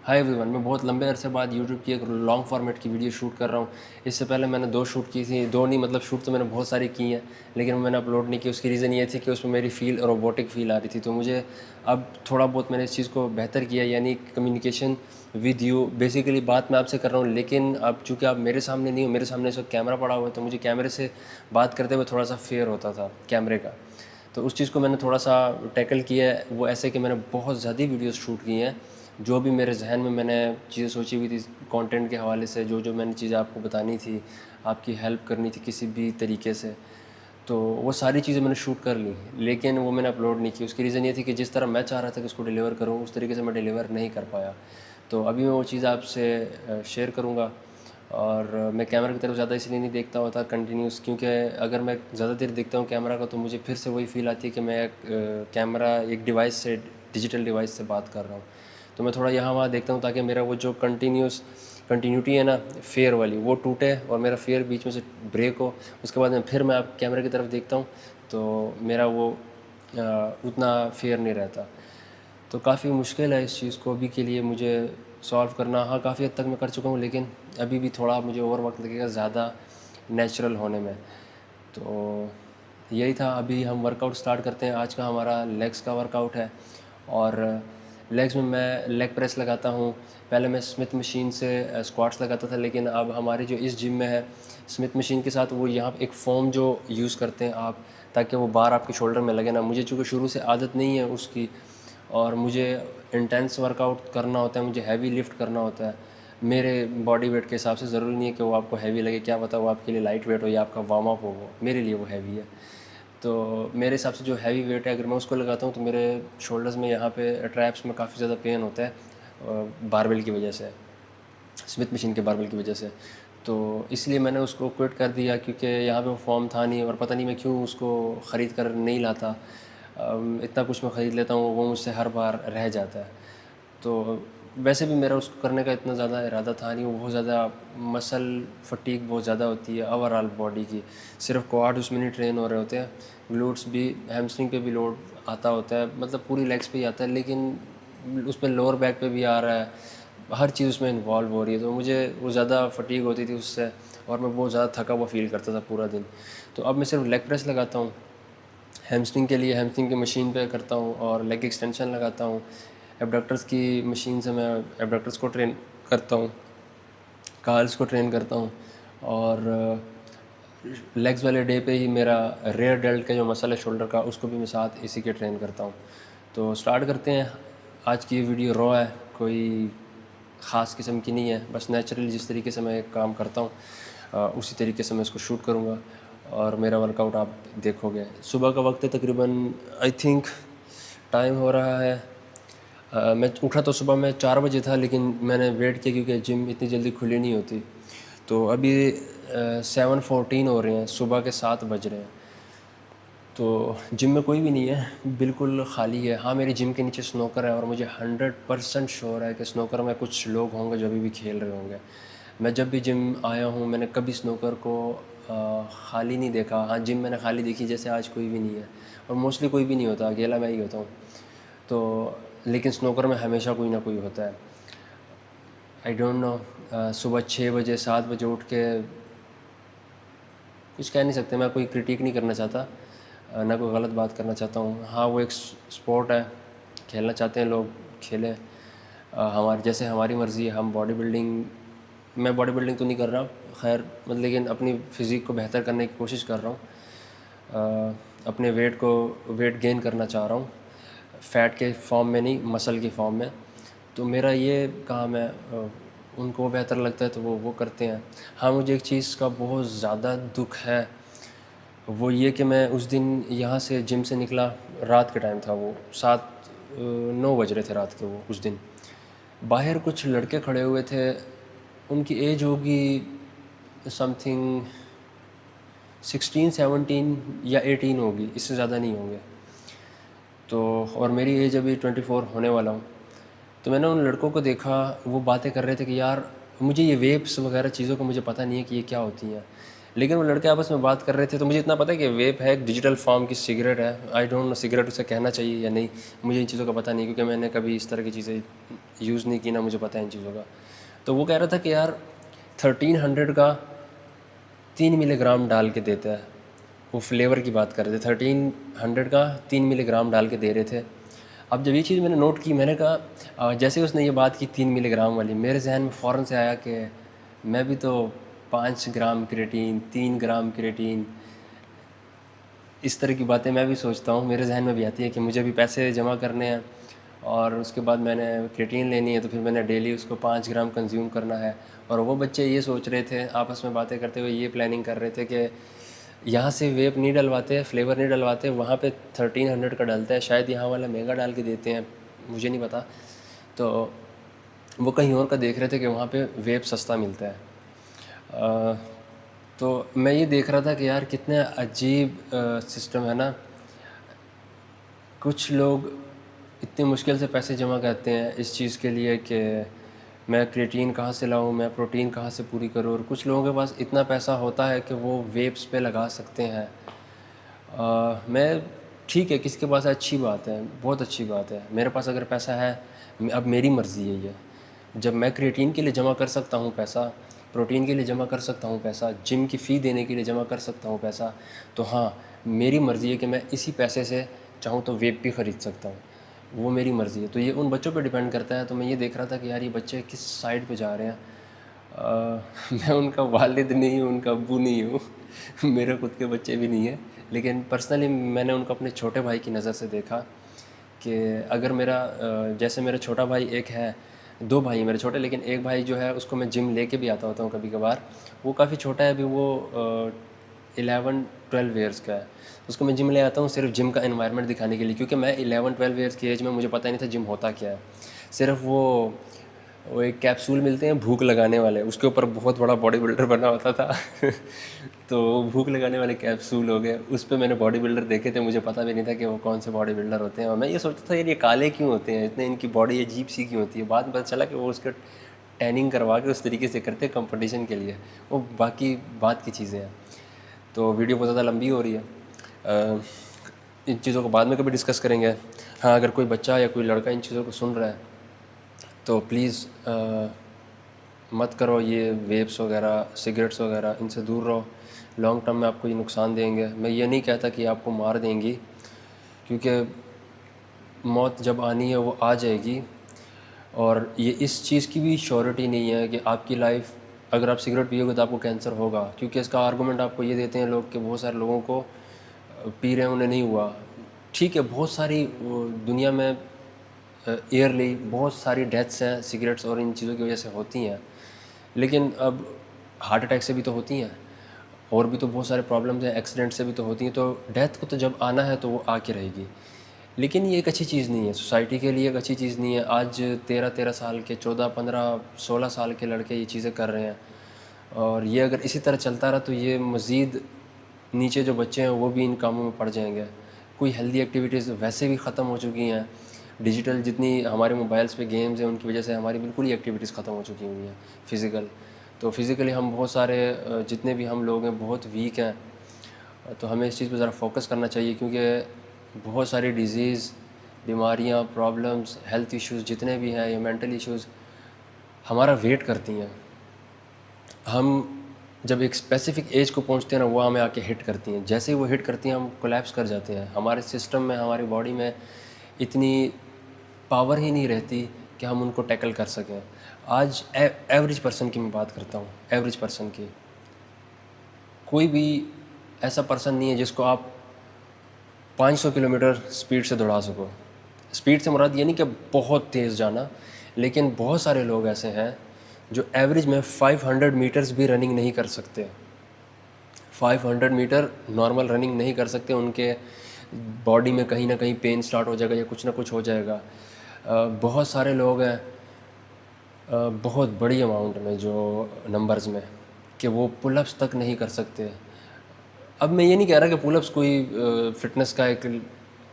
Hi everyone, मैं बहुत लंबे अरसे बाद यूट्यूब की एक लॉन्ग फॉर्मेट की वीडियो शूट कर रहा हूँ। इससे पहले मैंने 2 शूट की थी, 2 नहीं मतलब शूट तो मैंने बहुत सारी की हैं, लेकिन मैंने अपलोड नहीं की। उसकी रीज़न ये थी कि उसमें मेरी फ़ील रोबोटिक फ़ील आ रही थी। तो मुझे अब थोड़ा बहुत मैंने इस चीज़ को बेहतर किया, यानी कम्युनिकेशन विद यू। बेसिकली बात मैं आपसे कर रहा हूँ, लेकिन अब चूँकि आप मेरे सामने नहीं हो, मेरे सामने इस वक्त कैमरा पड़ा हुआ है, तो मुझे कैमरे से बात करते हुए थोड़ा सा फ़ियर होता था कैमरे का। तो उस चीज़ को मैंने थोड़ा सा टैकल किया है। वो ऐसे कि मैंने बहुत ज़्यादा वीडियोस शूट की हैं, जो भी मेरे जहन में मैंने चीज़ें सोची हुई थी कंटेंट के हवाले से, जो मैंने चीज़ें आपको बतानी थी, आपकी हेल्प करनी थी किसी भी तरीके से, तो वो सारी चीज़ें मैंने शूट कर ली, लेकिन वो मैंने अपलोड नहीं की। उसकी रीज़न ये थी कि जिस तरह मैं चाह रहा था कि उसको डिलीवर करूँ, उस तरीके से मैं डिलीवर नहीं कर पाया। तो अभी मैं वो चीज़ आपसे शेयर करूँगा। और मैं कैमरा की तरफ ज़्यादा इसलिए नहीं देखता होता कंटिन्यूस, क्योंकि अगर मैं ज़्यादा देर देखता हूँ कैमरा का, तो मुझे फिर से वही फील आती है कि मैं कैमरा एक डिवाइस से, डिजिटल डिवाइस से बात कर रहा हूँ। तो मैं थोड़ा यहाँ वहाँ देखता हूँ ताकि मेरा वो जो कंटिन्यूटी है ना, फेयर वाली, वो टूटे और मेरा फेयर बीच में से ब्रेक हो। उसके बाद में फिर मैं आप कैमरे की तरफ देखता हूँ, तो मेरा वो उतना फेयर नहीं रहता। तो काफ़ी मुश्किल है इस चीज़ को अभी के लिए मुझे सॉल्व करना। हाँ, काफ़ी हद तक मैं कर चुका हूँ, लेकिन अभी भी थोड़ा मुझे और वक्त लगेगा ज़्यादा नेचुरल होने में। तो यही था। अभी हम वर्कआउट स्टार्ट करते हैं। आज का हमारा लेग्स का वर्कआउट है, और लेग्स में मैं लेग प्रेस लगाता हूँ। पहले मैं स्मिथ मशीन से स्क्वाट्स लगाता था, लेकिन अब हमारी जो इस जिम में है, स्मिथ मशीन के साथ वो यहाँ एक फ़ोम जो यूज़ करते हैं आप, ताकि वो बार आपके शोल्डर में लगे ना। मुझे चूँकि शुरू से आदत नहीं है उसकी, और मुझे इंटेंस वर्कआउट करना होता है, मुझे हैवी लिफ्ट करना होता है मेरे बॉडी वेट के हिसाब से। ज़रूरी नहीं है कि वो आपको हैवी लगे, क्या पता वो आपके लिए लाइट वेट हो या आपका वार्म अप हो, वो मेरे लिए वो हैवी है। तो मेरे हिसाब से जो हैवी वेट है, अगर मैं उसको लगाता हूँ तो मेरे शोल्डर्स में, यहाँ पे ट्रैप्स में काफ़ी ज़्यादा पेन होता है बारबेल की वजह से, स्मिथ मशीन के बारबेल की वजह से। तो इसलिए मैंने उसको क्विट कर दिया, क्योंकि यहाँ पे वो फॉर्म था नहीं, और पता नहीं मैं क्यों उसको ख़रीद कर नहीं लाता। इतना कुछ मैं ख़रीद लेता हूँ, वो मुझसे हर बार रह जाता है। तो वैसे भी मेरा उसको करने का इतना ज़्यादा इरादा था नहीं। वो बहुत ज़्यादा मसल फटीक बहुत ज़्यादा होती है ओवरऑल बॉडी की। सिर्फ क्वाड उसमें नहीं ट्रेन हो रहे होते हैं, ग्लूट्स भी, हैमस्ट्रिंग पे भी लोड आता होता है, मतलब पूरी लेग्स पे ही आता है, लेकिन उस पर लोअर बैक पे भी आ रहा है। हर चीज़ उसमें इन्वॉल्व हो रही है। तो मुझे वो ज़्यादा फटीग होती थी उससे, और मैं बहुत ज़्यादा थका हुआ फील करता था पूरा दिन। तो अब मैं सिर्फ लेग प्रेस लगाता हूँ हैमस्ट्रिंग के लिए, हैमस्ट्रिंग की मशीन पे करता हूँ, और लेग एक्सटेंशन लगाता हूँ। एबडक्टर्स की मशीन से मैं एबडक्टर्स को ट्रेन करता हूँ, कार्ल्स को ट्रेन करता हूँ, और लेग्स वाले डे पे ही मेरा रेयर डेल्ट का जो मसल है शोल्डर का, उसको भी मैं साथ इसी के ट्रेन करता हूँ। तो स्टार्ट करते हैं। आज की ये वीडियो रॉ है, कोई ख़ास किस्म की नहीं है, बस नेचुरली जिस तरीके से मैं काम करता हूँ उसी तरीके से मैं इसको शूट करूँगा, और मेरा वर्कआउट आप देखोगे। सुबह का वक्त है, तकरीबन आई थिंक टाइम हो रहा है, मैं उठा तो सुबह में 4 बजे था, लेकिन मैंने वेट किया क्योंकि जिम इतनी जल्दी खुली नहीं होती। तो अभी 7:14 हो रहे हैं, सुबह के 7 बज रहे हैं। तो जिम में कोई भी नहीं है, बिल्कुल ख़ाली है। हाँ, मेरी जिम के नीचे स्नोकर है, और मुझे 100% श्योर है कि स्नोकर में कुछ लोग होंगे जो अभी भी खेल रहे होंगे। मैं जब भी जिम आया हूँ, मैंने कभी स्नोकर को ख़ाली नहीं देखा। हाँ, जिम मैंने खाली देखी जैसे आज कोई भी नहीं है, और मोस्टली कोई भी नहीं होता, अकेला मैं ही होता हूँ। तो लेकिन स्नोकर में हमेशा कोई ना कोई होता है। आई डोंट नो, सुबह 6 बजे 7 बजे उठ के कुछ कह नहीं सकते। मैं कोई क्रिटिक नहीं करना चाहता, ना कोई गलत बात करना चाहता हूँ। हाँ, वो एक स्पोर्ट है, खेलना चाहते हैं लोग खेलें, हमारे जैसे हमारी मर्ज़ी है। हम बॉडी बिल्डिंग, मैं बॉडी बिल्डिंग तो नहीं कर रहा खैर, मतलब लेकिन अपनी फ़िज़िक को बेहतर करने की कोशिश कर रहा हूँ। अपने वेट गेन करना चाह रहा हूँ, फ़ैट के फॉर्म में नहीं, मसल के फॉर्म में। तो मेरा ये काम है, उनको बेहतर लगता है तो वो करते हैं। हाँ, मुझे एक चीज़ का बहुत ज़्यादा दुख है, वो ये कि मैं उस दिन यहाँ से जिम से निकला, रात के टाइम था, वो 9 बज रहे थे रात के। वो उस दिन बाहर कुछ लड़के खड़े हुए थे, उनकी एज होगी समथिंग 16-17 या 18 होगी, इससे ज़्यादा नहीं होंगे। तो और मेरी एज अभी 24 होने वाला हूँ। तो मैंने उन लड़कों को देखा, वो बातें कर रहे थे कि यार, मुझे ये वेप्स वगैरह चीज़ों का मुझे पता नहीं है कि ये क्या होती हैं, लेकिन वो लड़के आपस में बात कर रहे थे। तो मुझे इतना पता है कि वेप है एक डिजिटल फॉर्म की सिगरेट है। आई डोंट नो सिगरेट उसे कहना चाहिए या नहीं, मुझे इन चीज़ों का पता नहीं, क्योंकि मैंने कभी इस तरह की चीज़ें यूज़ नहीं की, ना मुझे पता है इन चीज़ों का। तो वो कह रहा था कि यार 1300 का 3 मिलीग्राम डाल के देता है। वो फ्लेवर की बात कर रहे थे, 1300 का 3 मिलीग्राम डाल के दे रहे थे। अब जब ये चीज़ मैंने नोट की, मैंने कहा जैसे ही उसने ये बात की 3 मिलीग्राम वाली, मेरे जहन में फ़ौरन से आया कि मैं भी तो 5 ग्राम क्रिएटिन, 3 ग्राम क्रिएटिन, इस तरह की बातें मैं भी सोचता हूँ, मेरे जहन में भी आती है कि मुझे भी पैसे जमा करने हैं और उसके बाद मैंने क्रिएटिन लेनी है, तो फिर मैंने डेली उसको 5 ग्राम कंज्यूम करना है। और वो बच्चे ये सोच रहे थे, आपस में बातें करते हुए ये प्लानिंग कर रहे थे कि यहाँ से वेप नहीं डलवाते, फ्लेवर नहीं डलवाते, वहाँ पे 1300 का डलता है, शायद यहाँ वाला महंगा डाल के देते हैं, मुझे नहीं पता। तो वो कहीं और का देख रहे थे कि वहाँ पे वेप सस्ता मिलता है। तो मैं ये देख रहा था कि यार कितने अजीब सिस्टम है ना। कुछ लोग इतनी मुश्किल से पैसे जमा करते हैं इस चीज़ के लिए कि मैं क्रिएटिन कहाँ से लाऊं, मैं प्रोटीन कहाँ से पूरी करूं, और कुछ लोगों के पास इतना पैसा होता है कि वो वेब्स पे लगा सकते हैं। मैं ठीक है, किसी के पास अच्छी बात है, बहुत अच्छी बात है। मेरे पास अगर पैसा है, अब मेरी मर्ज़ी है ये। जब मैं क्रिएटिन के लिए जमा कर सकता हूँ पैसा, प्रोटीन के लिए जमा कर सकता हूँ पैसा, जिम की फ़ी देने के लिए जमा कर सकता हूँ पैसा, तो हाँ, मेरी मर्ज़ी है कि मैं इसी पैसे से चाहूँ तो वेब भी ख़रीद सकता हूँ। वो मेरी मर्ज़ी है। तो ये उन बच्चों पे डिपेंड करता है। तो मैं ये देख रहा था कि यार ये बच्चे किस साइड पे जा रहे हैं। मैं उनका वालिद नहीं हूँ, उनका अब्बू नहीं हूँ मेरे खुद के बच्चे भी नहीं हैं, लेकिन पर्सनली मैंने उनको अपने छोटे भाई की नज़र से देखा कि अगर मेरा जैसे मेरा छोटा भाई एक है, 2 भाई मेरे छोटे, लेकिन एक भाई जो है उसको मैं जिम लेके भी आता होता हूँ कभी कभार। वो काफ़ी छोटा है अभी, वो 11-12 ईयर्स का है। उसको मैं जिम ले आता हूँ सिर्फ जिम का एनवायरनमेंट दिखाने के लिए, क्योंकि मैं 11-12 ईयर्स की एज में मुझे पता नहीं था जिम होता क्या है। सिर्फ वो एक कैप्सूल मिलते हैं भूख लगाने वाले, उसके ऊपर बहुत बड़ा बॉडी बिल्डर बना होता था तो भूख लगाने वाले कैप्सूल हो गए, उस पर मैंने बॉडी बिल्डर देखे थे, मुझे पता भी नहीं था कि वो कौन से बॉडी बिल्डर होते हैं। और मैं ये सोचता था यार ये काले क्यों होते हैं, इतने इनकी बॉडी अजीब सी क्यों होती है। बाद में पता चला कि वो उसके टैनिंग करवा के उस तरीके से करते हैं कंपटीशन के लिए। वो बाकी बात की चीज़ें हैं। तो वीडियो बहुत ज़्यादा लंबी हो रही है, इन चीज़ों को बाद में कभी डिस्कस करेंगे। हाँ, अगर कोई बच्चा या कोई लड़का इन चीज़ों को सुन रहा है तो प्लीज़ मत करो ये वेप्स वगैरह, सिगरेट्स वगैरह, इनसे दूर रहो। लॉन्ग टर्म में आपको ये नुकसान देंगे। मैं ये नहीं कहता कि आपको मार देंगी, क्योंकि मौत जब आनी है वो आ जाएगी। और ये इस चीज़ की भी श्योरिटी नहीं है कि आपकी लाइफ, अगर आप सिगरेट पियोगे तो आपको कैंसर होगा, क्योंकि इसका आर्गूमेंट आपको ये देते हैं लोग कि बहुत सारे लोगों को पी रहे हैं उन्हें नहीं हुआ। ठीक है, बहुत सारी दुनिया में ईयरली बहुत सारी डेथ्स हैं सिगरेट्स और इन चीज़ों की वजह से होती हैं, लेकिन अब हार्ट अटैक से भी तो होती हैं, और भी तो बहुत सारे प्रॉब्लम्स हैं, एक्सीडेंट से भी तो होती हैं। तो डेथ को तो जब आना है तो वो आके रहेगी। लेकिन ये एक अच्छी चीज़ नहीं है, सोसाइटी के लिए एक अच्छी चीज़ नहीं है। आज 13-13 साल के, 14-15-16 साल के लड़के ये चीज़ें कर रहे हैं, और ये अगर इसी तरह चलता रहा तो ये मज़ीद नीचे जो बच्चे हैं वो भी इन कामों में पड़ जाएंगे। कोई हेल्दी एक्टिविटीज़ वैसे भी ख़त्म हो चुकी हैं। डिजिटल जितनी हमारे मोबाइल्स पे गेम्स हैं उनकी वजह से हमारी बिल्कुल ही एक्टिविटीज़ ख़त्म हो चुकी हुई हैं फ़िज़िकल। तो फिज़िकली हम बहुत सारे जितने भी हम लोग हैं बहुत वीक हैं। तो हमें इस चीज़ पे ज़रा फोकस करना चाहिए, क्योंकि बहुत सारी डिज़ीज़, बीमारियां, प्रॉब्लम्स, हेल्थ इश्यूज़ जितने भी हैं या मेंटल इश्यूज़ हमारा वेट करती हैं। हम जब एक स्पेसिफ़िक एज को पहुंचते हैं ना, वो हमें आके हिट करती हैं। जैसे ही वो हिट करती हैं हम कोलैप्स कर जाते हैं। हमारे सिस्टम में, हमारी बॉडी में इतनी पावर ही नहीं रहती कि हम उनको टैकल कर सकें। आज एवरेज पर्सन की मैं बात करता हूँ, एवरेज पर्सन की। कोई भी ऐसा पर्सन नहीं है जिसको आप 500 किलोमीटर स्पीड से दौड़ा सको। स्पीड से मुराद ये नहीं कि बहुत तेज़ जाना, लेकिन बहुत सारे लोग ऐसे हैं जो एवरेज में 500 मीटर्स भी रनिंग नहीं कर सकते। 500 मीटर नॉर्मल रनिंग नहीं कर सकते, उनके बॉडी में कहीं ना कहीं पेन स्टार्ट हो जाएगा या कुछ ना कुछ हो जाएगा। बहुत सारे लोग हैं, बहुत बड़ी अमाउंट में, जो नंबर्स में, कि वो पुलअप्स तक नहीं कर सकते। अब मैं ये नहीं कह रहा कि पुलअप्स कोई फ़िटनेस का एक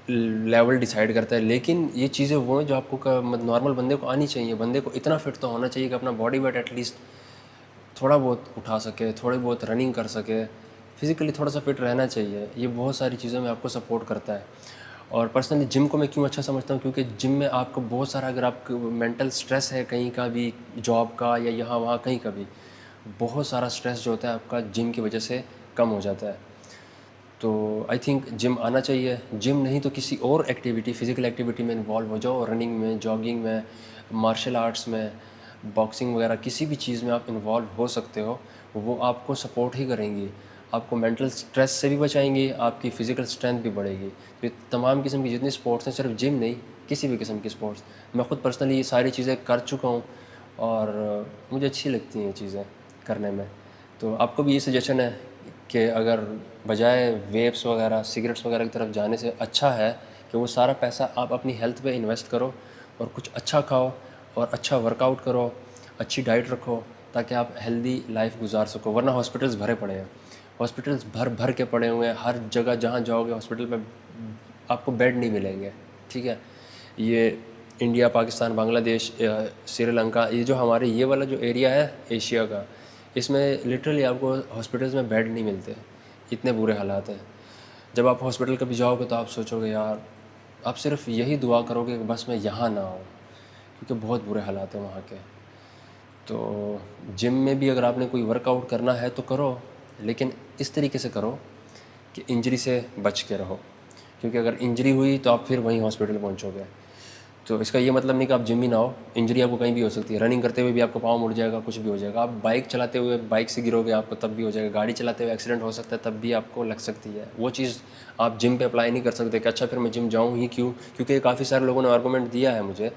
लेवल डिसाइड करता है, लेकिन ये चीज़ें वो हैं जो आपको नॉर्मल बंदे को आनी चाहिए। बंदे को इतना फिट तो होना चाहिए कि अपना बॉडी वेट एटलीस्ट थोड़ा बहुत उठा सके, थोड़ी बहुत रनिंग कर सके, फिज़िकली थोड़ा सा फिट रहना चाहिए। ये बहुत सारी चीज़ों में आपको सपोर्ट करता है। और पर्सनली जिम को मैं क्यों अच्छा समझता हूँ, क्योंकि जिम में आपको बहुत सारा, अगर आपको मेंटल स्ट्रेस है कहीं का भी, जॉब का या यहाँ वहाँ कहीं का भी, बहुत सारा स्ट्रेस जो होता है आपका जिम की वजह से कम हो जाता है। तो आई थिंक जिम आना चाहिए। जिम नहीं तो किसी और एक्टिविटी, फ़िज़िकल एक्टिविटी में इन्वॉल्व हो जाओ, रनिंग में, जॉगिंग में, मार्शल आर्ट्स में, बॉक्सिंग वगैरह, किसी भी चीज़ में आप इन्वॉल्व हो सकते हो। वो आपको सपोर्ट ही करेंगी, आपको मेंटल स्ट्रेस से भी बचाएंगी, आपकी फ़िज़िकल स्ट्रेंथ भी बढ़ेगी। तो ये तमाम किस्म की जितनी स्पोर्ट्स हैं, सिर्फ जिम नहीं, किसी भी किस्म की स्पोर्ट्स, मैं ख़ुद पर्सनली ये सारी चीज़ें कर चुका हूँ और मुझे अच्छी लगती हैं ये चीज़ें करने में। तो आपको भी ये सजेशन है कि अगर बजाय वेप्स वगैरह, सिगरेट्स वगैरह की तरफ जाने से अच्छा है कि वो सारा पैसा आप अपनी हेल्थ पे इन्वेस्ट करो और कुछ अच्छा खाओ और अच्छा वर्कआउट करो, अच्छी डाइट रखो, ताकि आप हेल्दी लाइफ गुजार सको। वरना हॉस्पिटल्स भरे पड़े हैं, हॉस्पिटल्स भर भर के पड़े हुए हैं, हर जगह जहाँ जाओगे हॉस्पिटल में आपको बेड नहीं मिलेंगे। ठीक है, ये इंडिया, पाकिस्तान, बांग्लादेश, श्रीलंका, ये जो हमारे ये वाला जो एरिया है एशिया का, इसमें लिटरली आपको हॉस्पिटल्स में बेड नहीं मिलते, इतने बुरे हालात हैं। जब आप हॉस्पिटल कभी जाओगे तो आप सोचोगे यार, आप सिर्फ यही दुआ करोगे कि बस मैं यहाँ ना आऊँ, क्योंकि बहुत बुरे हालात हैं वहाँ के। तो जिम में भी अगर आपने कोई वर्कआउट करना है तो करो, लेकिन इस तरीके से करो कि इंजरी से बच के रहो, क्योंकि अगर इंजरी हुई तो आप फिर वहीं हॉस्पिटल पहुँचोगे। तो इसका ये मतलब नहीं कि आप जिम ही ना हो, इंजरी आपको कहीं भी हो सकती है। रनिंग करते हुए भी आपका पाँव मुड़ जाएगा, कुछ भी हो जाएगा। आप बाइक चलाते हुए बाइक से गिरोगे, आपको तब भी हो जाएगा। गाड़ी चलाते हुए एक्सीडेंट हो सकता है, तब भी आपको लग सकती है। वो चीज़ आप जिम पे अप्लाई नहीं कर सकते कि अच्छा फिर मैं जिम जाऊँ ही क्यों, क्योंकि काफ़ी सारे लोगों ने आर्गूमेंट दिया है मुझे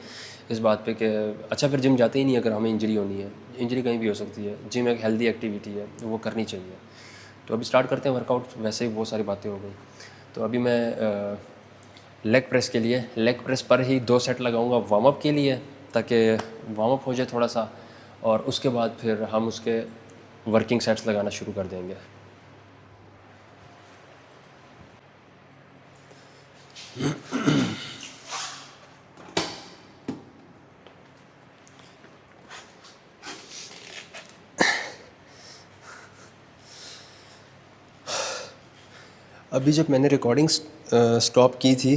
इस बात पे कि अच्छा फिर जिम जाते ही नहीं अगर हमें इंजरी होनी है। इंजरी कहीं भी हो सकती है, जिम एक हेल्दी एक्टिविटी है, वो करनी चाहिए। तो अभी स्टार्ट करते हैं वर्कआउट। वैसे ही बहुत सारी बातें हो गई, तो अभी मैं लेग प्रेस के लिए, लेग प्रेस पर ही 2 सेट लगाऊंगा वार्म अप के लिए, ताकि वार्म अप हो जाए थोड़ा सा, और उसके बाद फिर हम उसके वर्किंग सेट्स लगाना शुरू कर देंगे। अभी जब मैंने रिकॉर्डिंग स्टॉप की थी,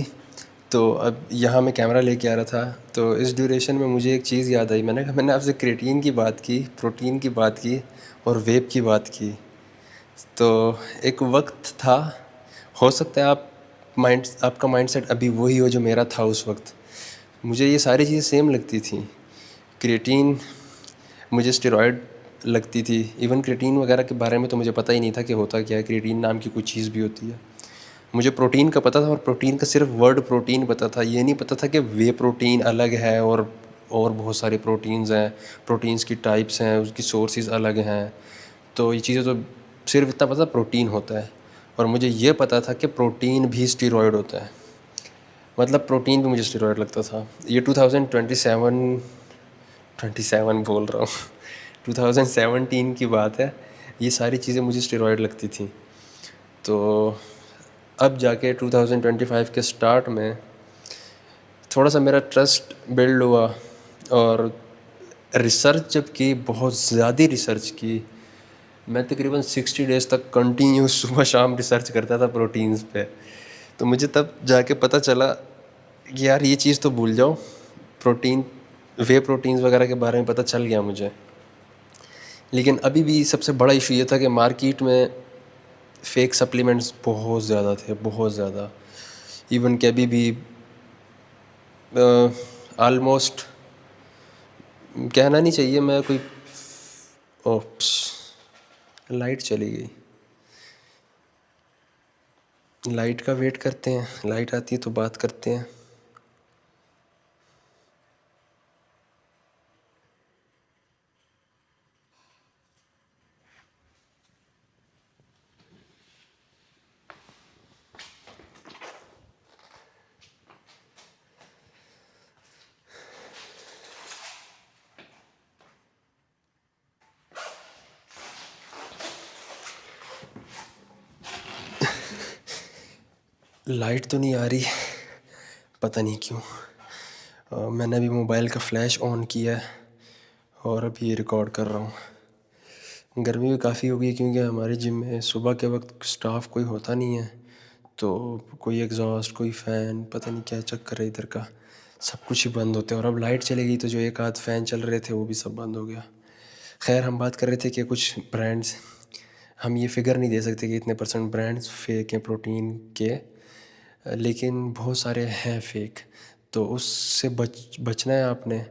तो अब यहाँ मैं कैमरा लेके आ रहा था, तो इस ड्यूरेशन में मुझे एक चीज़ याद आई। मैंने कहा मैंने आपसे क्रिएटिन की बात की, प्रोटीन की बात की और वेप की बात की। तो एक वक्त था, हो सकता है आपका माइंडसेट अभी वही हो जो मेरा था उस वक्त। मुझे ये सारी चीज़ें सेम लगती थी। क्रिएटिन मुझे स्टेरॉयड लगती थी। इवन क्रिएटिन वगैरह के बारे में तो मुझे पता ही नहीं था कि होता क्या है, क्रिएटिन नाम की कोई चीज़ भी होती है। मुझे प्रोटीन का पता था, और प्रोटीन का सिर्फ वर्ड प्रोटीन पता था। ये नहीं पता था कि वे प्रोटीन अलग है और बहुत सारे प्रोटीन्स हैं, प्रोटीन्स की टाइप्स हैं, उसकी सोर्सेज अलग हैं। तो ये चीज़ें तो सिर्फ इतना पता प्रोटीन होता है। और मुझे ये पता था कि प्रोटीन भी स्टीरॉयड होता है, मतलब प्रोटीन भी मुझे स्टीरॉयड लगता था। ये 2027 बोल रहा हूँ 2017 की बात है। ये सारी चीज़ें मुझे स्टीरॉयड लगती थी। तो अब जाके 2025 के स्टार्ट में थोड़ा सा मेरा ट्रस्ट बिल्ड हुआ, और रिसर्च जब की, बहुत ज़्यादा रिसर्च की। मैं तकरीबन 60 डेज़ तक कंटिन्यू सुबह शाम रिसर्च करता था प्रोटीन्स पे। तो मुझे तब जाके पता चला कि यार ये चीज़ तो भूल जाओ, प्रोटीन, वे प्रोटीन्स वगैरह के बारे में पता चल गया मुझे। लेकिन अभी भी सबसे बड़ा इशू ये था कि मार्केट में फेक सप्लीमेंट्स बहुत ज़्यादा थे, बहुत ज़्यादा। इवन कि अभी भी ऑलमोस्ट कहना नहीं चाहिए मैं कोई, ओप्स, लाइट चली गई। लाइट का वेट करते हैं, लाइट आती है तो बात करते हैं। लाइट तो नहीं आ रही, पता नहीं क्यों। मैंने अभी मोबाइल का फ्लैश ऑन किया है और अभी ये रिकॉर्ड कर रहा हूँ। गर्मी भी काफ़ी हो गई, क्योंकि हमारे जिम में सुबह के वक्त स्टाफ कोई होता नहीं है, तो कोई एग्जॉस्ट, कोई फ़ैन, पता नहीं क्या चक्कर है इधर का, सब कुछ ही बंद होते हैं। और अब लाइट चली गई तो जो एक आध फ़ैन चल रहे थे वो भी सब बंद हो गया। खैर, हम बात कर रहे थे कि कुछ ब्रांड्स, हम ये फिगर नहीं दे सकते कि इतने % ब्रांड्स फेक हैं प्रोटीन के, लेकिन बहुत सारे हैं फेक। तो उससे बचना है आपने,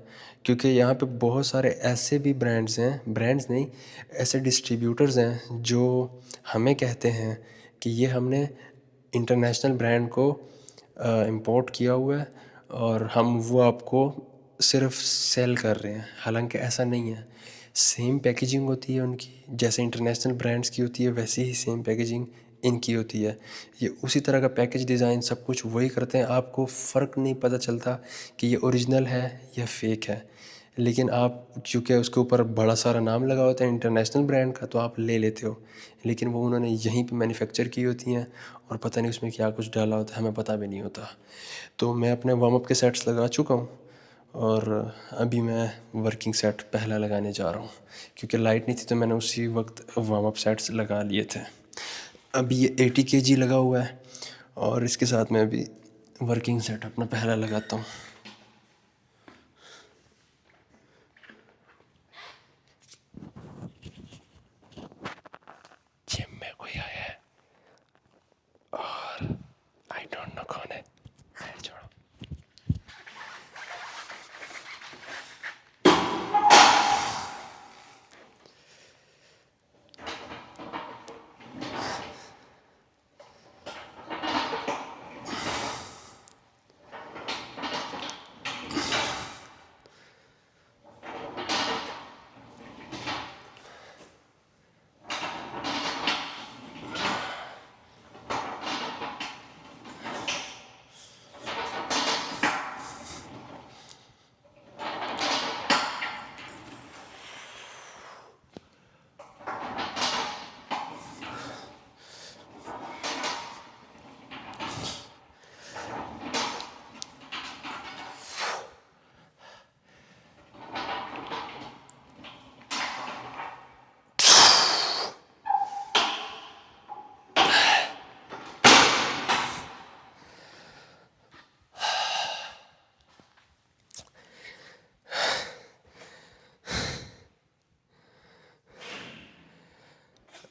क्योंकि यहाँ पे बहुत सारे ऐसे भी ब्रांड्स हैं, ब्रांड्स नहीं, ऐसे डिस्ट्रीब्यूटर्स हैं जो हमें कहते हैं कि ये हमने इंटरनेशनल ब्रांड को इंपोर्ट किया हुआ है और हम वो आपको सिर्फ सेल कर रहे हैं। हालांकि ऐसा नहीं है। सेम पैकेजिंग होती है उनकी, जैसे इंटरनेशनल ब्रांड्स की होती है वैसी ही सेम पैकेजिंग इनकी होती है। ये उसी तरह का पैकेज डिज़ाइन सब कुछ वही करते हैं। आपको फ़र्क नहीं पता चलता कि ये ओरिजिनल है या फेक है, लेकिन आप चूँकि उसके ऊपर बड़ा सारा नाम लगा होता है इंटरनेशनल ब्रांड का, तो आप ले लेते हो, लेकिन वो उन्होंने यहीं पे मैन्युफैक्चर की होती हैं और पता नहीं उसमें क्या कुछ डाला होता है, हमें पता भी नहीं होता। तो मैं अपने वार्म अप के सेट्स लगा चुका हूँ और अभी मैं वर्किंग सेट पहला लगाने जा रहा हूँ, क्योंकि लाइट नहीं थी तो मैंने उसी वक्त वार्म अप सेट्स लगा लिए थे। अभी ये 80 kg लगा हुआ है और इसके साथ मैं अभी वर्किंग सेट अपना पहला लगाता हूँ। जिम में कोई आया है और आई डोंट नो कौन है, खैर छोड़ो।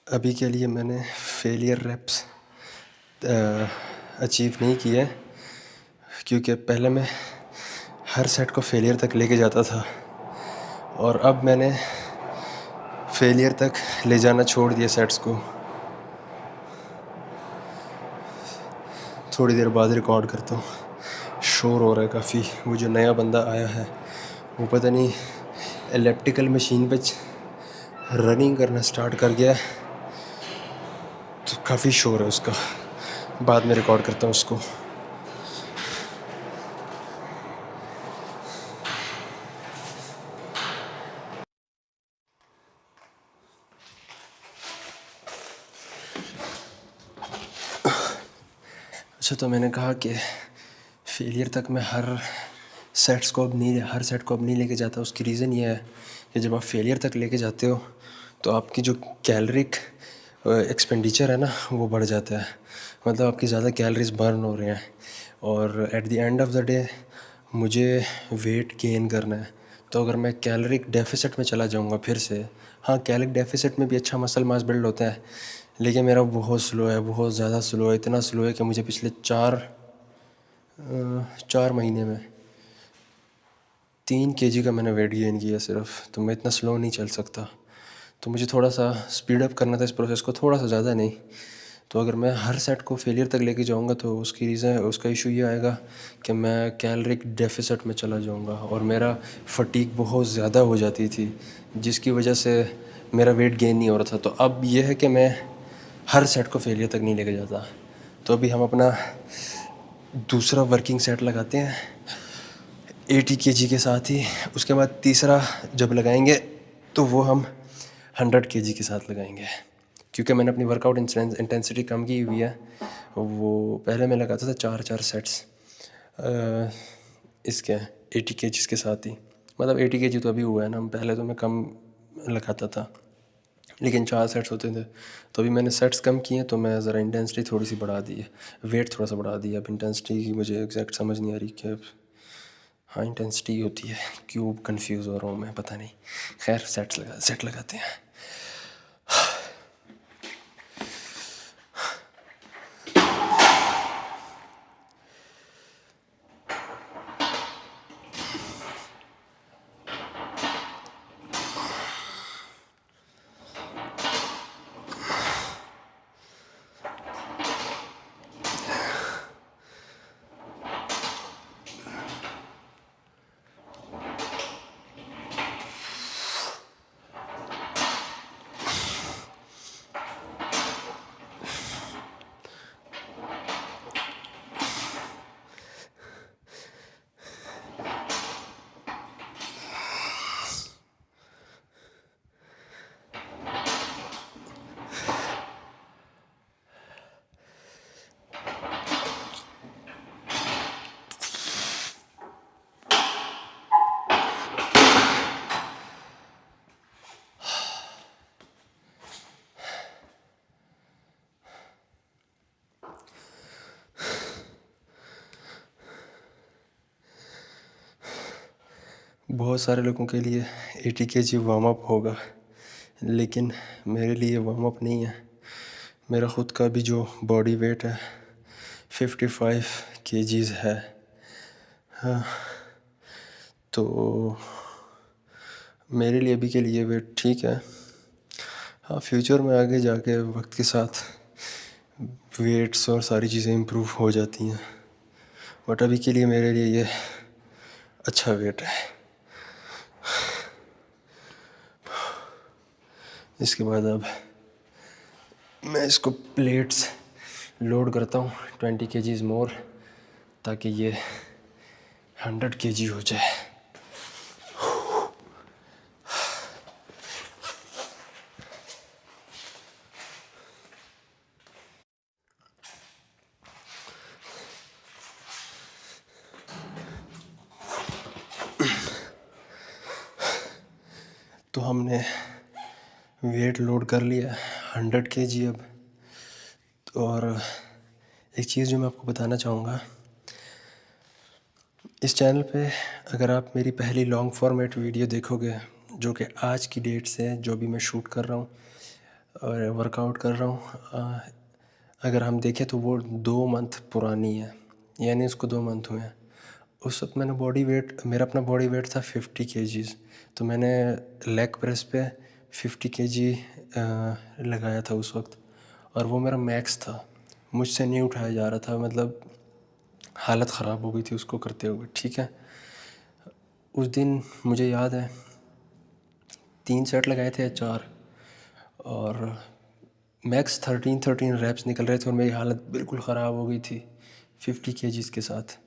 अभी के लिए मैंने फेलियर रेप्स अचीव नहीं किया, क्योंकि पहले मैं हर सेट को फेलियर तक लेके जाता था और अब मैंने फेलियर तक ले जाना छोड़ दिया सेट्स को। थोड़ी देर बाद रिकॉर्ड करता हूँ। शोर हो रहा है काफ़ी। वो जो नया बंदा आया है वो पता नहीं एलिप्टिकल मशीन पे रनिंग करना स्टार्ट कर गया, तो काफ़ी शोर है उसका। बाद में रिकॉर्ड करता हूँ उसको। अच्छा, तो मैंने कहा कि फेलियर तक मैं हर सेट को अब नहीं लेके जाता। उसकी रीज़न ये है कि जब आप फेलियर तक लेके जाते हो तो आपकी जो कैलोरिक एक्सपेंडिचर है ना वो बढ़ जाता है। मतलब आपकी ज़्यादा कैलोरीज बर्न हो रहे हैं और at the end of the day मुझे वेट गेन करना है। तो अगर मैं कैलोरिक डेफिसिट में चला जाऊंगा फिर से, हाँ कैलोरिक डेफिसिट में भी अच्छा मसल मास बिल्ड होता है, लेकिन मेरा बहुत स्लो है, बहुत ज़्यादा स्लो है। इतना स्लो है कि मुझे पिछले 4 महीने में 3 kg का मैंने वेट गेन किया सिर्फ। तो मैं इतना स्लो नहीं चल सकता, तो मुझे थोड़ा सा स्पीड अप करना था इस प्रोसेस को, थोड़ा सा, ज़्यादा नहीं। तो अगर मैं हर सेट को फेलियर तक लेके जाऊंगा तो उसका इशू ये आएगा कि मैं कैलोरिक डेफिसिट में चला जाऊंगा और मेरा फटीक बहुत ज़्यादा हो जाती थी, जिसकी वजह से मेरा वेट गेन नहीं हो रहा था। तो अब यह है कि मैं हर सेट को फेलियर तक नहीं लेके जाता। तो अभी हम अपना दूसरा वर्किंग सेट लगाते हैं 80 kg के साथ ही। उसके बाद तीसरा जब लगाएंगे तो वो हम 100 kg के साथ लगाएंगे, क्योंकि मैंने अपनी वर्कआउट इंटेंसिटी कम की हुई है। वो पहले मैं लगाता था 4 सेट्स इसके 80 kg के साथ ही। मतलब 80 kg तो अभी हुआ है ना, पहले तो मैं कम लगाता था। लेकिन 4 सेट्स होते थे। तो अभी मैंने सेट्स कम किए हैं, तो मैं ज़रा इंटेंसिटी थोड़ी सी बढ़ा दी है, वेट थोड़ा सा बढ़ा दिया। अब इंटेंसिटी की मुझे एग्जैक्ट समझ नहीं आ रही कि अब हाँ इंटेंसिटी होती है, क्यों कंफ्यूज हो रहा हूँ मैं, पता नहीं। खैर सेट लगाते हैं। बहुत सारे लोगों के लिए 80 kg वार्म अप होगा, लेकिन मेरे लिए वार्म अप नहीं है। मेरा ख़ुद का भी जो बॉडी वेट है 55 kgs है। हाँ, तो मेरे लिए अभी के लिए वेट ठीक है। हाँ, फ्यूचर में आगे जाके वक्त के साथ वेट्स और सारी चीज़ें इम्प्रूव हो जाती हैं, बट अभी के लिए मेरे लिए ये अच्छा वेट है। इसके बाद अब मैं इसको प्लेट्स लोड करता हूँ 20 kgs मोर, ताकि ये 100 kg हो जाए। तो हमने वेट लोड कर लिया 100 kg अब। और एक चीज़ जो मैं आपको बताना चाहूँगा, इस चैनल पे अगर आप मेरी पहली लॉन्ग फॉर्मेट वीडियो देखोगे, जो कि आज की डेट से जो भी मैं शूट कर रहा हूँ और वर्कआउट कर रहा हूँ, अगर हम देखें तो वो 2 मंथ पुरानी है, यानी उसको 2 मंथ हुए हैं। उस वक्त मैंने मेरा अपना बॉडी वेट था 50 kgs, तो मैंने लेग प्रेस पे 50 kg लगाया था उस वक्त, और वो मेरा मैक्स था। मुझसे नहीं उठाया जा रहा था, मतलब हालत ख़राब हो गई थी उसको करते हुए, ठीक है। उस दिन मुझे याद है 3 सेट लगाए थे, 4, और मैक्स 13 रैप्स निकल रहे थे, और मेरी हालत बिल्कुल ख़राब हो गई थी 50 kgs के साथ।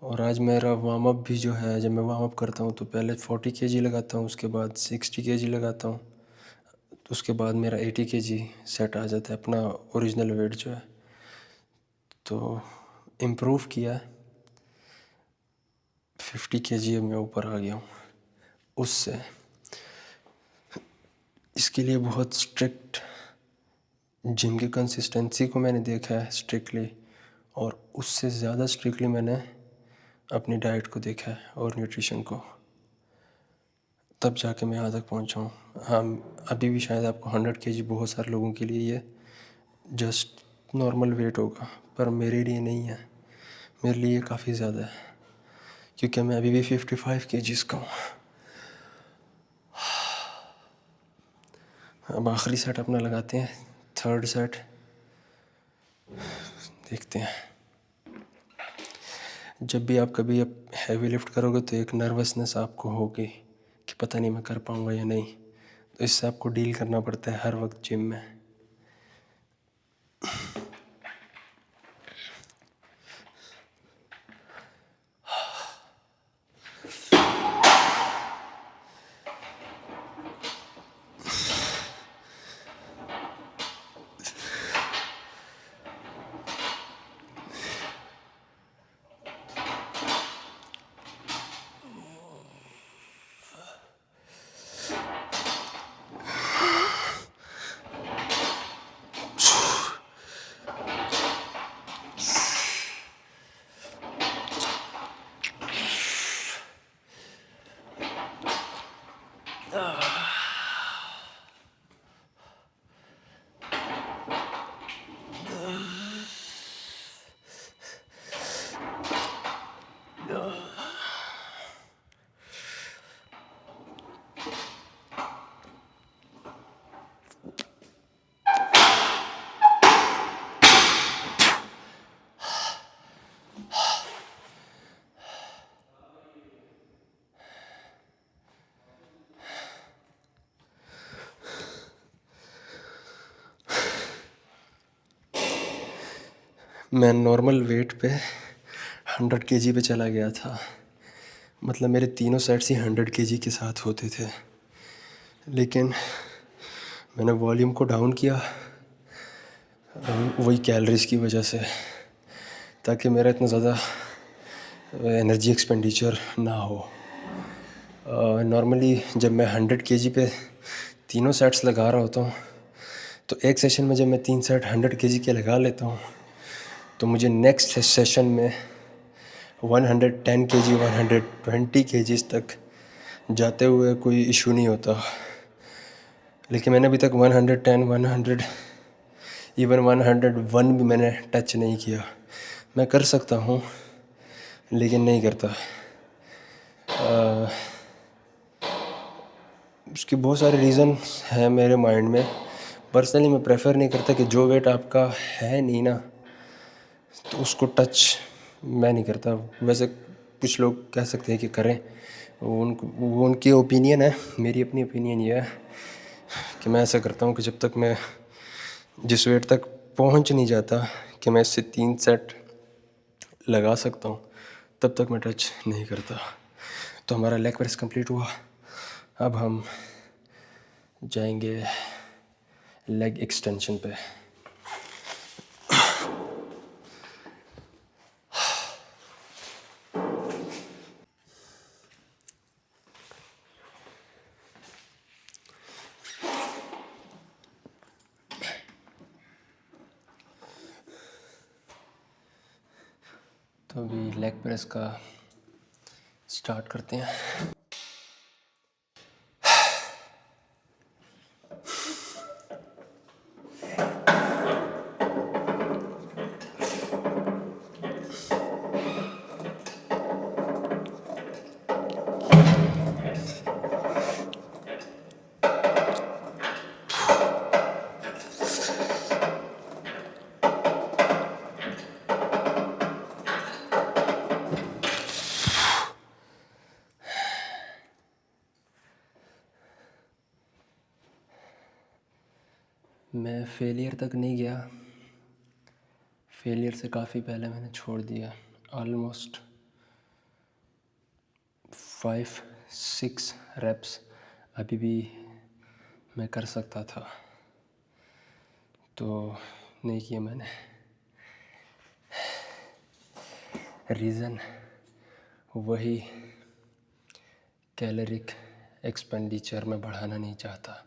और आज मेरा वार्म अप भी जो है, जब मैं वार्म अप करता हूँ तो पहले 40 kg लगाता हूँ, उसके बाद 60 kg लगाता हूँ, तो उसके बाद मेरा 80 kg सेट आ जाता है, अपना ओरिजिनल वेट जो है। तो इम्प्रूव किया, 50 kg अब मैं ऊपर आ गया हूँ उससे। इसके लिए बहुत स्ट्रिक्ट जिम की कंसिस्टेंसी को मैंने देखा है स्ट्रिक्टली, और उससे ज़्यादा स्ट्रिक्टली मैंने अपनी डाइट को देखा है और न्यूट्रिशन को, तब जाके मैं यहाँ तक पहुँचा हूँ। हाँ, अभी भी शायद आपको 100 kg बहुत सारे लोगों के लिए ये जस्ट नॉर्मल वेट होगा, पर मेरे लिए नहीं है। मेरे लिए काफ़ी ज़्यादा है, क्योंकि मैं अभी भी 55 kgs का हूँ। अब आखिरी सेट अपना लगाते हैं, 3rd सेट, देखते हैं। जब भी आप कभी अब हैवी लिफ्ट करोगे तो एक नर्वसनेस आपको होगी कि पता नहीं मैं कर पाऊँगा या नहीं, तो इससे आपको डील करना पड़ता है हर वक्त जिम में। मैं नॉर्मल वेट पे 100 केजी पे चला गया था। मतलब मेरे तीनों सेट्स ही 100 केजी के साथ होते थे, लेकिन मैंने वॉल्यूम को डाउन किया वही कैलोरीज की वजह से, ताकि मेरा इतना ज़्यादा एनर्जी एक्सपेंडिचर ना हो। नॉर्मली जब मैं 100 केजी पे तीनों सेट्स लगा रहा होता हूँ, तो एक सेशन में जब मैं 3 सेट 100 केजी के लगा लेता हूँ, तो मुझे नेक्स्ट सेशन में 110 केजी 120 केजीज़ तक जाते हुए कोई इशू नहीं होता। लेकिन मैंने अभी तक 110 100 इवन 101 भी मैंने टच नहीं किया। मैं कर सकता हूँ लेकिन नहीं करता। उसके बहुत सारे रीज़न हैं मेरे माइंड में। पर्सनली मैं प्रेफर नहीं करता कि जो वेट आपका है नहीं ना, तो उसको टच मैं नहीं करता। वैसे कुछ लोग कह सकते हैं कि करें, वो उनकी ओपिनियन है। मेरी अपनी ओपिनियन ये है कि मैं ऐसा करता हूँ कि जब तक मैं जिस वेट तक पहुँच नहीं जाता कि मैं इससे 3 सेट लगा सकता हूँ, तब तक मैं टच नहीं करता। तो हमारा लेग प्रेस कंप्लीट हुआ। अब हम जाएंगे लेग एक्सटेंशन पे। तो अभी लेग प्रेस का स्टार्ट करते हैं। मैं फेलियर तक नहीं गया। फेलियर से काफ़ी पहले मैंने छोड़ दिया। ऑलमोस्ट 5-6 रेप्स अभी भी मैं कर सकता था, तो नहीं किया मैंने। रीज़न वही, कैलोरिक एक्सपेंडिचर मैं बढ़ाना नहीं चाहता।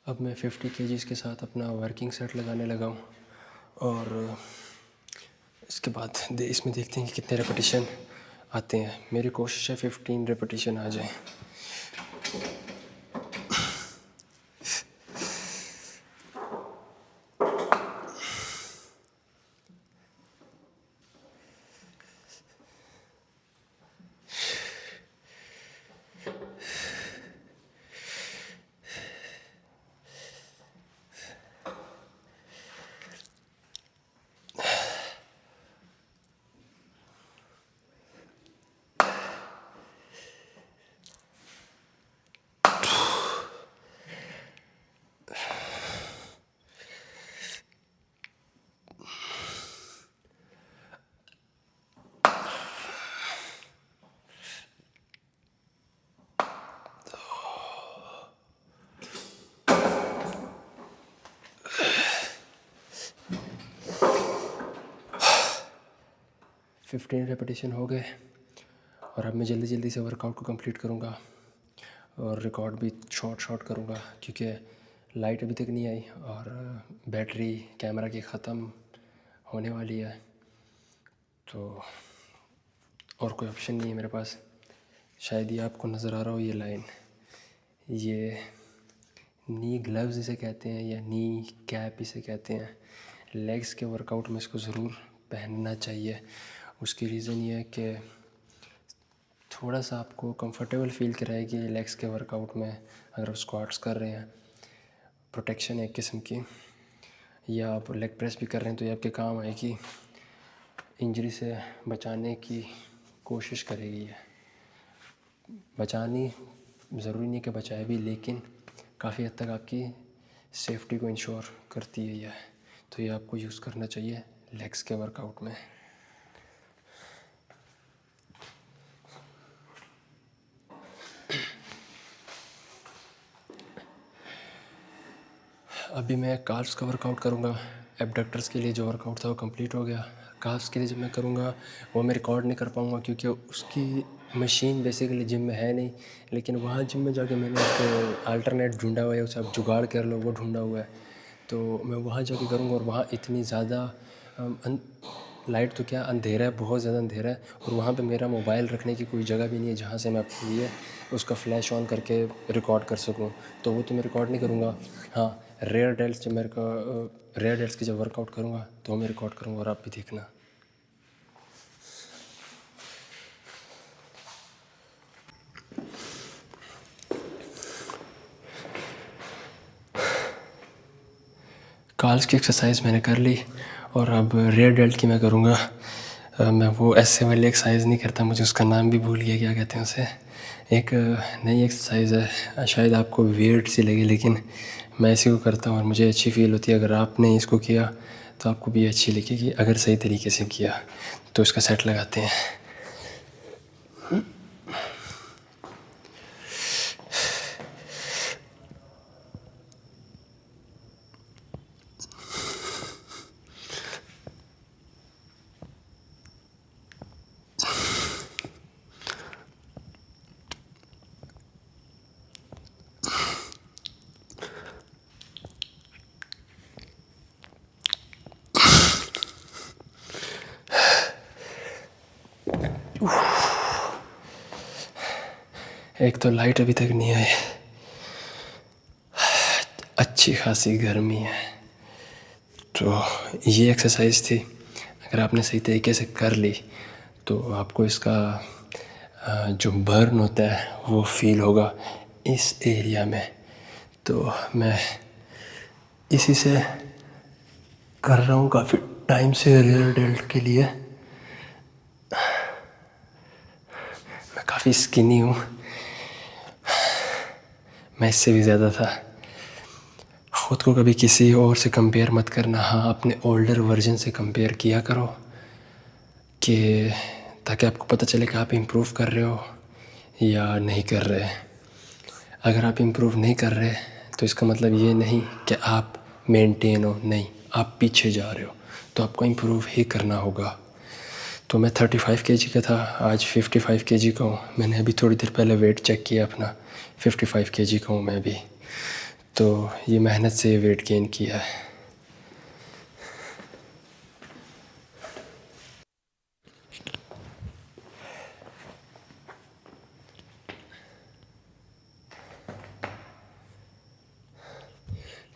अब मैं 50 केजीज़ के साथ अपना वर्किंग सेट लगाने लगा हूँ, और इसके बाद इसमें देखते हैं कि कितने रेपिटेशन आते हैं। मेरी कोशिश है 15 रेपिटेशन आ जाए। फिफ्टीन रेपिटेशन हो गए, और अब मैं जल्दी जल्दी से वर्कआउट को कंप्लीट करूँगा। और रिकॉर्ड भी शॉर्ट करूँगा क्योंकि लाइट अभी तक नहीं आई और बैटरी कैमरा की ख़त्म होने वाली है, तो और कोई ऑप्शन नहीं है मेरे पास। शायद ये आपको नज़र आ रहा हो, ये लाइन, ये नी ग्लव्स इसे कहते हैं या नी कैप इसे कहते हैं। लेग्स के वर्कआउट में इसको ज़रूर पहनना चाहिए। उसकी रीज़न ये है कि थोड़ा सा आपको कंफर्टेबल फील कराएगी लेग्स के वर्कआउट में। अगर आप स्क्वाट्स कर रहे हैं, प्रोटेक्शन है एक किस्म की, या आप लेग प्रेस भी कर रहे हैं तो ये आपके काम आएगी, इंजरी से बचाने की कोशिश करेगी। ये बचानी ज़रूरी नहीं कि बचाए भी, लेकिन काफ़ी हद तक आपकी सेफ्टी को इंश्योर करती है ये, तो ये आपको यूज़ करना चाहिए लेग्स के वर्कआउट में। अभी मैं काल्फ्स का वर्कआउट करूँगा। एब्डक्टर्स के लिए जो वर्कआउट था वो कंप्लीट हो गया। काल्फ्स के लिए जब मैं करूँगा वो मैं रिकॉर्ड नहीं कर पाऊँगा क्योंकि उसकी मशीन बेसिकली जिम में है नहीं, लेकिन वहाँ जिम में जाके मैंने एक अल्टरनेट ढूंढा हुआ है, उसे आप जुगाड़ कर लो, वो ढूंढा हुआ है। तो मैं वहाँ जाके करूँगा और वहाँ इतनी ज़्यादा लाइट तो क्या, अंधेरा है, बहुत ज़्यादा अंधेरा है, और वहाँ पे मेरा मोबाइल रखने की कोई जगह भी नहीं है जहाँ से मैं अपने लिए उसका फ्लैश ऑन करके रिकॉर्ड कर सकूँ, तो वो तो मैं रिकॉर्ड नहीं करूँगा। हाँ, रेयर डेल्स जब मेरे को रेयर डेल्स की जब वर्कआउट करूँगा तो मैं रिकॉर्ड करूँगा और आप भी देखना। काल्स की एक्सरसाइज मैंने कर ली और अब रेयर डेल्ट की मैं करूँगा। मैं वो ऐसे वाली एक्सरसाइज नहीं करता, मुझे उसका नाम भी भूल गया, क्या कहते हैं उसे। एक नई एक्सरसाइज है, शायद आपको वियर्ड सी लगे, लेकिन मैं इसी को करता हूँ और मुझे अच्छी फील होती है। अगर आपने इसको किया तो आपको भी अच्छी लगेगी, अगर सही तरीके से किया तो। इसका सेट लगाते हैं। एक तो लाइट अभी तक नहीं आई, अच्छी खासी गर्मी है, तो ये एक्सरसाइज थी। अगर आपने सही तरीके से कर ली तो आपको इसका जो बर्न होता है वो फील होगा इस एरिया में। तो मैं इसी से कर रहा हूँ काफ़ी टाइम से रियर डेल्ट के लिए। मैं काफ़ी स्किनी हूँ, मैं इससे भी ज़्यादा था। ख़ुद को कभी किसी और से कंपेयर मत करना। हाँ, अपने ओल्डर वर्जन से कंपेयर किया करो कि ताकि आपको पता चले कि आप इम्प्रूव कर रहे हो या नहीं कर रहे। अगर आप इम्प्रूव नहीं कर रहे तो इसका मतलब ये नहीं कि आप मेंटेन हो, नहीं, आप पीछे जा रहे हो, तो आपको इम्प्रूव ही करना होगा। तो मैं 35 केजी का था, आज 55 केजी का हूँ। मैंने अभी थोड़ी देर पहले वेट चेक किया अपना, 55 केजी का हूँ मैं भी। तो ये मेहनत से वेट गेन किया है।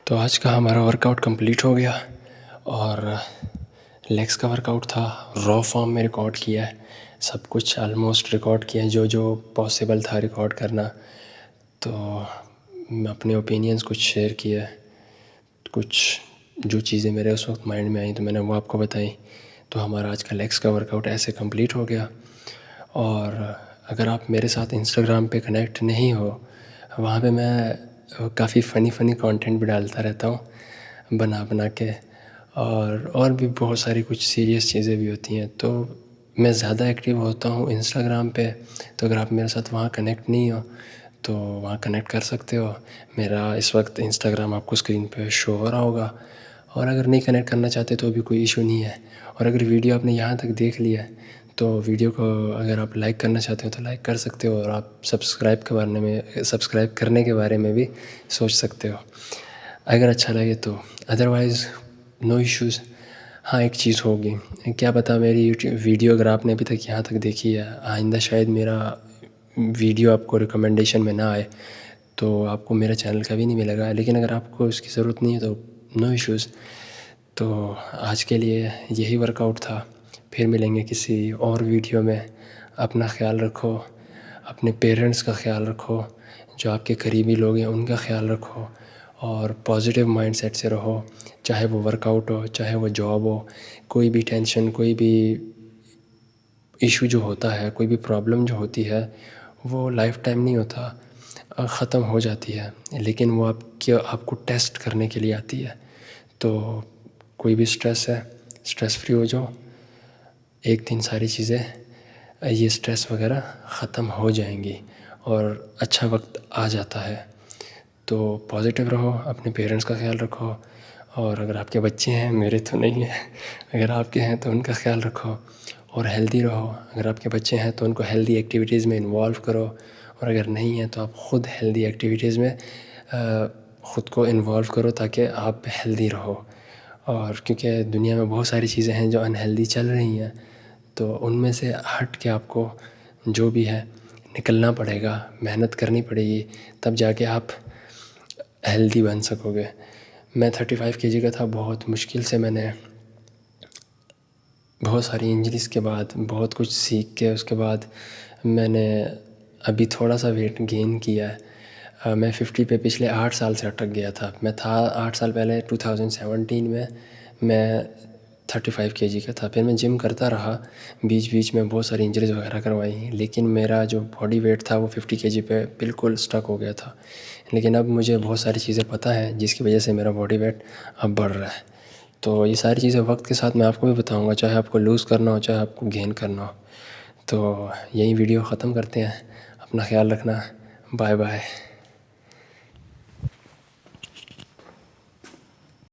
तो आज का हमारा वर्कआउट कंप्लीट हो गया और लेग्स का वर्कआउट था, रॉ फॉर्म में रिकॉर्ड किया है, सब कुछ ऑलमोस्ट रिकॉर्ड किया है जो जो पॉसिबल था रिकॉर्ड करना। तो मैं अपने ओपिनियंस कुछ शेयर किया, कुछ जो चीज़ें मेरे उस वक्त माइंड में आई तो मैंने वो आपको बताई। तो हमारा आज का लेग्स का वर्कआउट ऐसे कंप्लीट हो गया। और अगर आप मेरे साथ इंस्टाग्राम पे कनेक्ट नहीं हो, वहाँ पे मैं काफ़ी फ़नी कंटेंट भी डालता रहता हूँ बना के, और भी बहुत सारी कुछ सीरियस चीज़ें भी होती हैं। तो मैं ज़्यादा एक्टिव होता हूँ इंस्टाग्राम पे, तो अगर आप मेरे साथ वहाँ कनेक्ट नहीं हो तो वहाँ कनेक्ट कर सकते हो। मेरा इस वक्त इंस्टाग्राम आपको स्क्रीन पे शो हो रहा होगा, और अगर नहीं कनेक्ट करना चाहते तो भी कोई इशू नहीं है। और अगर वीडियो आपने यहाँ तक देख लिया तो वीडियो को अगर आप लाइक करना चाहते हो तो लाइक कर सकते हो, और आप सब्सक्राइब करने के बारे में भी सोच सकते हो अगर अच्छा लगे तो। Otherwise no issues. हाँ, एक चीज़ होगी, क्या पता मेरी यूट्यूब वीडियो अगर आपने अभी तक यहाँ तक देखी है, आइंदा शायद मेरा वीडियो आपको रिकमेंडेशन में ना आए, तो आपको मेरा चैनल कभी नहीं मिलेगा। लेकिन अगर आपको इसकी ज़रूरत नहीं है तो नो इश्यूज़। तो आज के लिए यही वर्कआउट था, फिर मिलेंगे किसी और वीडियो में। अपना ख्याल रखो, अपने पेरेंट्स का ख्याल रखो, जो आपके करीबी लोग हैं उनका ख्याल रखो, और पॉजिटिव माइंडसेट से रहो। चाहे वो वर्कआउट हो, चाहे वो जॉब हो, कोई भी टेंशन, कोई भी इशू जो होता है, कोई भी प्रॉब्लम जो होती है, वो लाइफ टाइम नहीं होता, ख़त्म हो जाती है, लेकिन वो आपको टेस्ट करने के लिए आती है। तो कोई भी स्ट्रेस है, स्ट्रेस फ्री हो जाओ, एक दिन सारी चीज़ें, ये स्ट्रेस वगैरह ख़त्म हो जाएंगी और अच्छा वक्त आ जाता है। तो पॉजिटिव रहो, अपने पेरेंट्स का ख्याल रखो, और अगर आपके बच्चे हैं, मेरे तो नहीं है, अगर आपके हैं तो उनका ख्याल रखो, और हेल्दी रहो। अगर आपके बच्चे हैं तो उनको हेल्दी एक्टिविटीज़ में इन्वॉल्व करो, और अगर नहीं है तो आप ख़ुद हेल्दी एक्टिविटीज़ में ख़ुद को इन्वॉल्व करो ताकि आप हेल्दी रहो। और क्योंकि दुनिया में बहुत सारी चीज़ें हैं जो अनहेल्दी चल रही हैं, तो उनमें से हट के आपको जो भी है निकलना पड़ेगा, मेहनत करनी पड़ेगी, तब जाके आप हेल्दी बन सकोगे। मैं 35 kg का था, बहुत मुश्किल से मैंने बहुत सारी इंजरीज़ के बाद, बहुत कुछ सीख के उसके बाद मैंने अभी थोड़ा सा वेट गेन किया है। मैं 50 पे पिछले 8 साल से अटक गया था। मैं था 8 साल पहले 2017 में मैं 35 kg का था। फिर मैं जिम करता रहा, बीच बीच में बहुत सारी इंजरीज़ वगैरह करवाई, लेकिन मेरा जो बॉडी वेट था वो 50 kg पे बिल्कुल स्टक हो गया था। लेकिन अब मुझे बहुत सारी चीज़ें पता है जिसकी वजह से मेरा बॉडी वेट अब बढ़ रहा है। तो ये सारी चीज़ें वक्त के साथ मैं आपको भी बताऊंगा, चाहे आपको लूज़ करना हो, चाहे आपको गेन करना हो। तो यही वीडियो ख़त्म करते हैं। अपना ख्याल रखना। Bye bye.